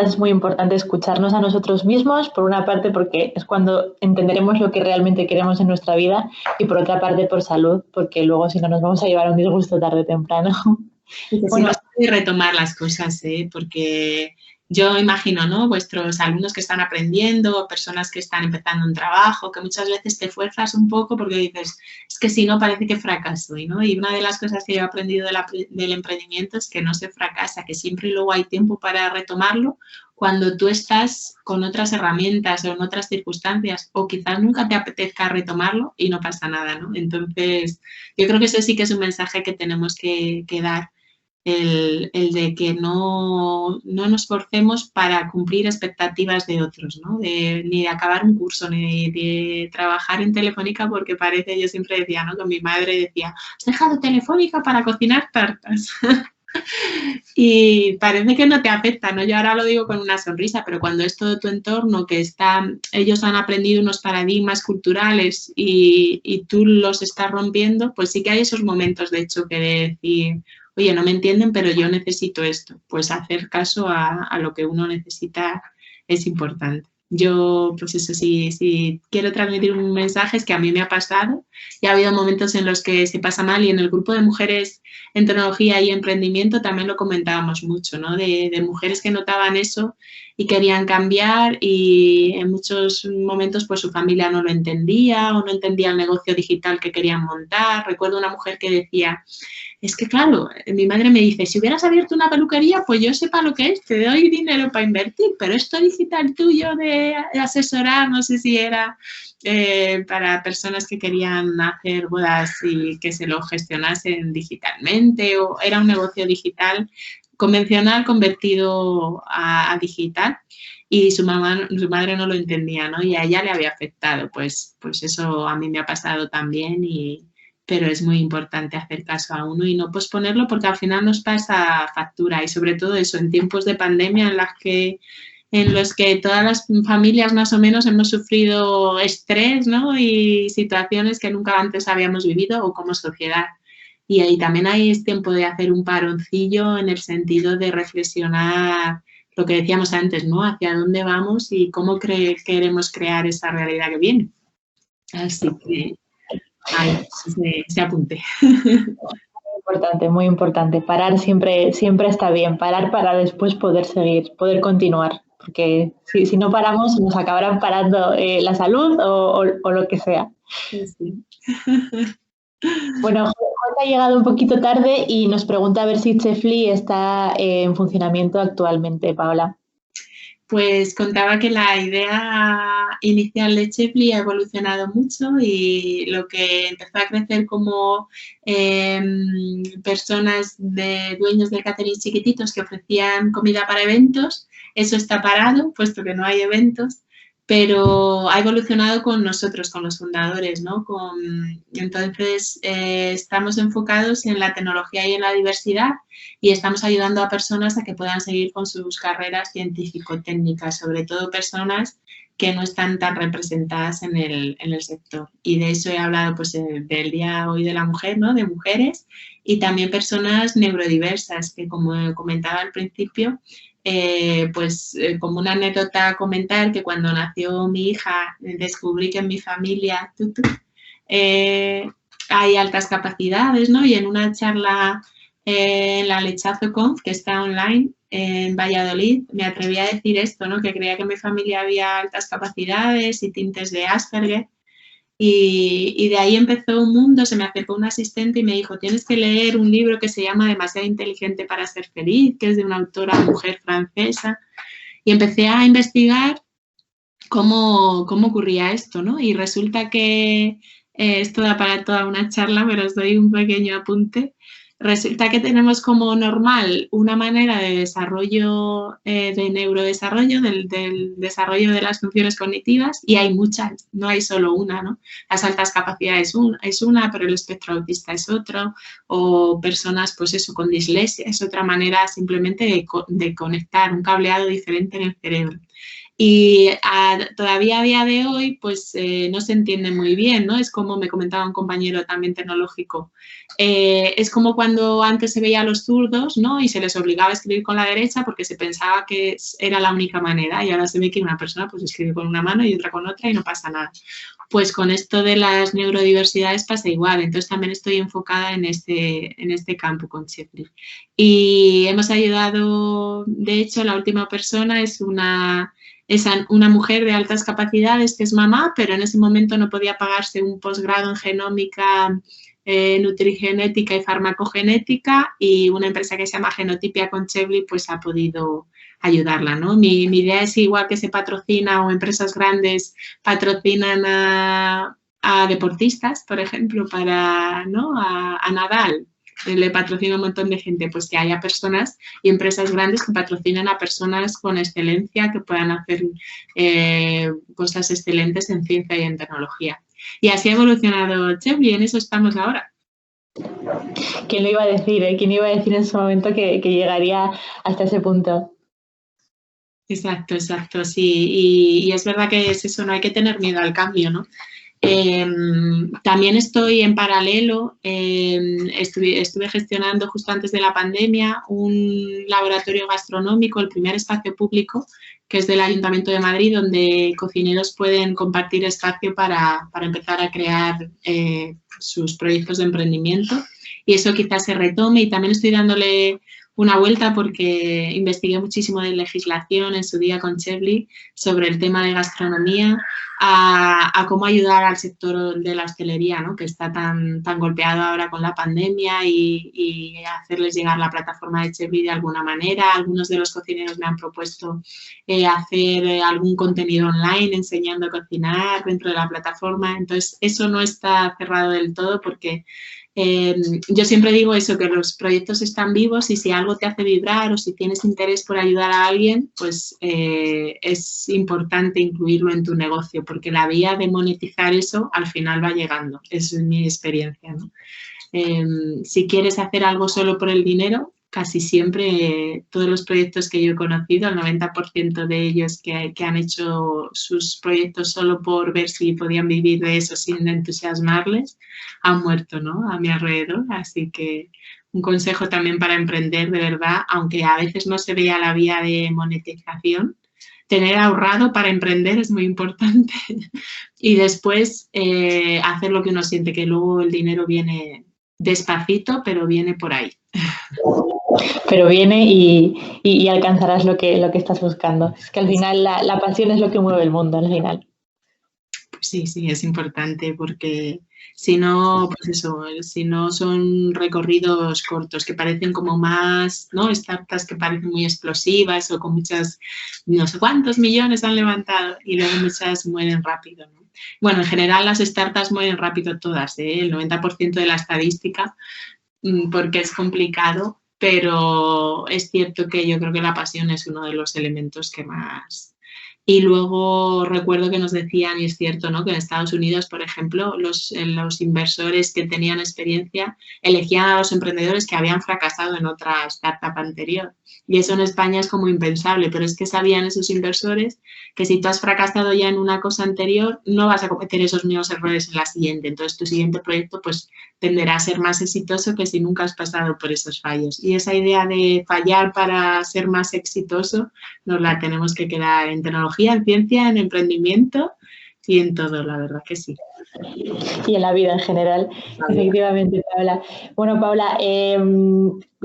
es muy importante escucharnos a nosotros mismos, por una parte porque es cuando entenderemos lo que realmente queremos en nuestra vida y por otra parte por salud, porque luego si no nos vamos a llevar a un disgusto tarde o temprano. Bueno, y retomar las cosas, porque yo imagino, ¿no? Vuestros alumnos que están aprendiendo, personas que están empezando un trabajo, que muchas veces te fuerzas un poco porque dices, es que si no parece que fracaso, ¿no? Y una de las cosas que yo he aprendido del emprendimiento es que no se fracasa, que siempre luego hay tiempo para retomarlo cuando tú estás con otras herramientas o en otras circunstancias, o quizás nunca te apetezca retomarlo y no pasa nada, ¿no? Entonces, yo creo que eso sí que es un mensaje que tenemos que dar. El de que no nos forcemos para cumplir expectativas de otros, ¿no? Ni de acabar un curso, ni de trabajar en Telefónica, porque parece, yo siempre decía, ¿no? Con mi madre decía, has dejado Telefónica para cocinar tartas. Y parece que no te afecta, ¿no? Yo ahora lo digo con una sonrisa, pero cuando es todo tu entorno, que ellos han aprendido unos paradigmas culturales y tú los estás rompiendo, pues sí que hay esos momentos de choque de decir, oye, no me entienden, pero yo necesito esto. Pues hacer caso a lo que uno necesita es importante. Yo, pues eso sí, si quiero transmitir un mensaje es que a mí me ha pasado y ha habido momentos en los que se pasa mal y en el grupo de mujeres en tecnología y emprendimiento también lo comentábamos mucho, ¿no? De mujeres que notaban eso y querían cambiar y en muchos momentos pues su familia no lo entendía o no entendía el negocio digital que querían montar. Recuerdo una mujer que decía, es que claro, mi madre me dice, si hubieras abierto una peluquería, pues yo sepa lo que es, te doy dinero para invertir, pero esto digital tuyo de asesorar, no sé si era para personas que querían hacer bodas y que se lo gestionasen digitalmente, o era un negocio digital convencional convertido a digital. Y su madre no lo entendía, ¿no? Y a ella le había afectado. Pues eso a mí me ha pasado también pero es muy importante hacer caso a uno y no posponerlo porque al final nos pasa factura y sobre todo eso en tiempos de pandemia en los que todas las familias más o menos hemos sufrido estrés, ¿no? Y situaciones que nunca antes habíamos vivido o como sociedad. Y ahí también hay tiempo de hacer un paroncillo en el sentido de reflexionar lo que decíamos antes, ¿no? Hacia dónde vamos y cómo queremos crear esa realidad que viene. Así que ahí se apunte. Muy importante. Parar siempre está bien. Parar para después poder seguir, poder continuar. Porque si no paramos, nos acabarán parando la salud o lo que sea. Sí. Bueno, Jorge ha llegado un poquito tarde y nos pregunta a ver si Chefly está en funcionamiento actualmente, Paola. Pues contaba que la idea inicial de Chefly ha evolucionado mucho y lo que empezó a crecer como personas dueños de catering chiquititos que ofrecían comida para eventos, eso está parado, puesto que no hay eventos, pero ha evolucionado con nosotros, con los fundadores, ¿no? Entonces, estamos enfocados en la tecnología y en la diversidad y estamos ayudando a personas a que puedan seguir con sus carreras científico-técnicas, sobre todo personas que no están tan representadas en el sector. Y de eso he hablado pues, del Día Hoy de la Mujer, ¿no? De mujeres y también personas neurodiversas, que como comentaba al principio, como una anécdota a comentar que cuando nació mi hija descubrí que en mi familia hay altas capacidades, ¿no? Y en una charla en la Lechazo Conf, que está online en Valladolid, me atreví a decir esto, ¿no? Que creía que en mi familia había altas capacidades y tintes de Asperger. Y de ahí empezó un mundo, se me acercó un asistente y me dijo, tienes que leer un libro que se llama Demasiado inteligente para ser feliz, que es de una autora mujer francesa. Y empecé a investigar cómo ocurría esto, ¿no? Y resulta que esto da para toda una charla, pero os doy un pequeño apunte. Resulta que tenemos como normal una manera de desarrollo, de neurodesarrollo, del desarrollo de las funciones cognitivas y hay muchas, no hay solo una, ¿no? Las altas capacidades es una, pero el espectro autista es otro, o personas, pues eso, con dislexia es otra manera simplemente de conectar un cableado diferente en el cerebro. Y todavía a día de hoy, pues no se entiende muy bien, ¿no? Es como me comentaba un compañero también tecnológico. Es como cuando antes se veía a los zurdos, ¿no? Y se les obligaba a escribir con la derecha porque se pensaba que era la única manera, y ahora se ve que una persona pues escribe con una mano y otra con otra y no pasa nada. Pues con esto de las neurodiversidades pasa igual, entonces también estoy enfocada en este campo con Chepli. Y hemos ayudado, de hecho, la última persona es una mujer de altas capacidades que es mamá, pero en ese momento no podía pagarse un posgrado en genómica, nutrigenética y farmacogenética, y una empresa que se llama Genotipia con Chepli pues ha podido ayudarla, ¿no? Mi idea es igual que se patrocina o empresas grandes patrocinan a deportistas, por ejemplo, para, ¿no? a Nadal, le patrocina un montón de gente, pues que haya personas y empresas grandes que patrocinan a personas con excelencia que puedan hacer cosas excelentes en ciencia y en tecnología. Y así ha evolucionado Chepli, y en eso estamos ahora. ¿Quién lo iba a decir? ¿Quién iba a decir en su momento que llegaría hasta ese punto? Exacto, sí. Y es verdad que es eso, no hay que tener miedo al cambio, ¿no? También estoy en paralelo, estuve gestionando justo antes de la pandemia un laboratorio gastronómico, el primer espacio público, que es del Ayuntamiento de Madrid, donde cocineros pueden compartir espacio para empezar a crear sus proyectos de emprendimiento, y eso quizás se retome. Y también estoy dándole una vuelta porque investigué muchísimo de legislación en su día con Chepli sobre el tema de gastronomía, a cómo ayudar al sector de la hostelería, ¿no? Que está tan golpeado ahora con la pandemia, y hacerles llegar la plataforma de Chepli de alguna manera. Algunos de los cocineros me han propuesto hacer algún contenido online enseñando a cocinar dentro de la plataforma. Entonces, eso no está cerrado del todo porque yo siempre digo eso, que los proyectos están vivos, y si algo te hace vibrar o si tienes interés por ayudar a alguien, pues es importante incluirlo en tu negocio, porque la vía de monetizar eso al final va llegando. Esa es mi experiencia, ¿no? Si quieres hacer algo solo por el dinero, casi siempre todos los proyectos que yo he conocido, el 90% de ellos que han hecho sus proyectos solo por ver si podían vivir de eso sin entusiasmarles, han muerto, ¿no? A mi alrededor. Así que un consejo también para emprender, de verdad, aunque a veces no se vea la vía de monetización, tener ahorrado para emprender es muy importante. Y después hacer lo que uno siente, que luego el dinero viene despacito, pero viene por ahí. Pero viene y alcanzarás lo que estás buscando. Es que al final la pasión es lo que mueve el mundo, al final. Sí, es importante, porque si no, pues eso, si no son recorridos cortos que parecen como más, ¿no? Startups que parecen muy explosivas o con muchas, no sé cuántos millones han levantado, y luego muchas mueren rápido, ¿no? Bueno, en general las startups mueren rápido todas, el 90% de la estadística, porque es complicado, pero es cierto que yo creo que la pasión es uno de los elementos que más. Y luego recuerdo que nos decían, y es cierto, ¿no? Que en Estados Unidos, por ejemplo, los inversores que tenían experiencia elegían a los emprendedores que habían fracasado en otra startup anterior. Y eso en España es como impensable, pero es que sabían esos inversores que si tú has fracasado ya en una cosa anterior, no vas a cometer esos mismos errores en la siguiente. Entonces, tu siguiente proyecto pues tenderá a ser más exitoso que si nunca has pasado por esos fallos. Y esa idea de fallar para ser más exitoso nos la tenemos que quedar en tecnología, en ciencia, en emprendimiento y en todo, la verdad que sí. Y en la vida en general, efectivamente, Paula. Bueno, Paula,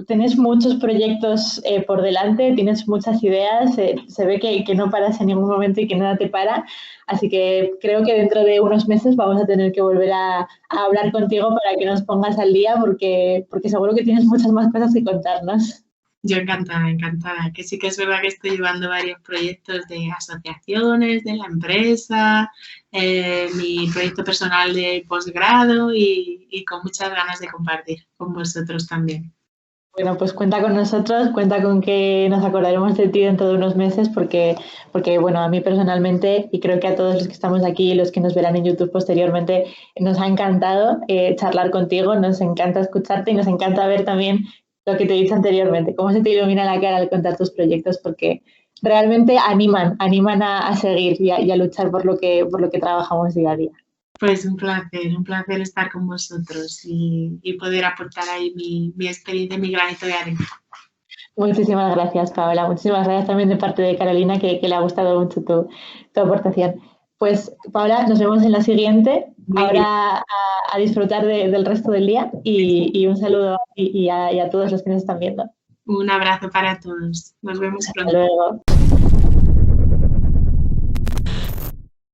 tienes muchos proyectos por delante, tienes muchas ideas, se ve que no paras en ningún momento y que nada te para, así que creo que dentro de unos meses vamos a tener que volver a hablar contigo para que nos pongas al día, porque seguro que tienes muchas más cosas que contarnos. Yo encantada, que sí que es verdad que estoy llevando varios proyectos de asociaciones, de la empresa, mi proyecto personal de posgrado, y con muchas ganas de compartir con vosotros también. Bueno, pues cuenta con nosotros, cuenta con que nos acordaremos de ti dentro de unos meses, porque bueno, a mí personalmente, y creo que a todos los que estamos aquí y los que nos verán en YouTube posteriormente, nos ha encantado charlar contigo, nos encanta escucharte y nos encanta ver también lo que te he dicho anteriormente, cómo se te ilumina la cara al contar tus proyectos, porque realmente animan a seguir y a luchar por lo que trabajamos día a día. Pues un placer estar con vosotros y poder aportar ahí mi experiencia, mi granito de arena. Muchísimas gracias, Paola. Muchísimas gracias también de parte de Carolina, que le ha gustado mucho tu aportación. Pues, Paola, nos vemos en la siguiente. Ahora a disfrutar del resto del día y un saludo y a todos los que nos están viendo. Un abrazo para todos. Nos vemos pronto. Hasta luego.